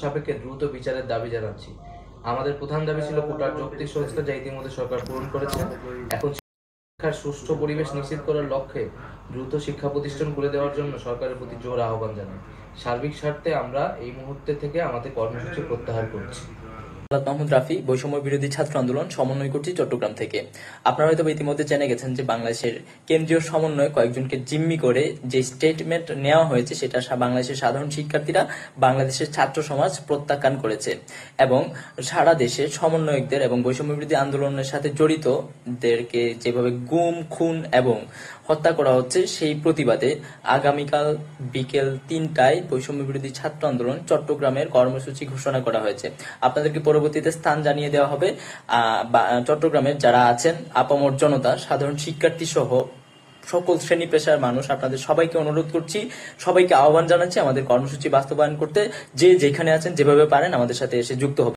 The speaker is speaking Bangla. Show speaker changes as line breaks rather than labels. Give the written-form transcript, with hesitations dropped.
সাপেক্ষে দ্রুত বিচারের দাবি জানাচ্ছি। আমাদের প্রধান দাবি ছিল কোটার যৌক্তিক সংস্কার, যা ইতিমধ্যে সরকার পূরণ করেছে। এখন শিক্ষার সুষ্ঠু পরিবেশ নিশ্চিত করার লক্ষ্যে দ্রুত শিক্ষা প্রতিষ্ঠান খুলে দেওয়ার জন্য সরকারের প্রতি জোর আহ্বান জানাই। সার্বিক স্বার্থে আমরা এই মুহূর্তে থেকে আমাদের কর্মসূচি প্রত্যাহার করছি।
মাহমুদ রাফি, বৈষম্য বিরোধী ছাত্র আন্দোলন সমন্বয় করছি চট্টগ্রাম থেকে। আপনারা হয়তো ইতিমধ্যে জেনে গেছেন যে বাংলাদেশের কেন্দ্রীয় সমন্বয় কয়েকজনকে জিম্মি করে যে স্টেটমেন্ট নেওয়া হয়েছে সেটা বাংলাদেশের সাধারণ শিক্ষার্থীরা, বাংলাদেশের ছাত্র সমাজ প্রত্যাখ্যান করেছে এবং সারা দেশে সমন্বয়কদের এবং বৈষম্য বিরোধী আন্দোলনের সাথে জড়িতদেরকে যেভাবে গুম, খুন এবং হত্যা করা হচ্ছে সেই প্রতিবাদে আগামীকাল বিকেল ৩টায় বৈষম্য বিরোধী ছাত্র আন্দোলন চট্টগ্রামের কর্মসূচি ঘোষণা করা হয়েছে। আপনাদেরকে পরবর্তীতে স্থান জানিয়ে দেওয়া হবে। চট্টগ্রামের যারা আছেন আপামর জনতা, সাধারণ শিক্ষার্থী সহ সকল শ্রেণী পেশার মানুষ, আপনাদের সবাইকে অনুরোধ করছি, সবাইকে আহ্বান জানাচ্ছি আমাদের কর্মসূচি বাস্তবায়ন করতে। যে যেখানে আছেন যেভাবে পারেন আমাদের সাথে এসে যুক্ত হবে।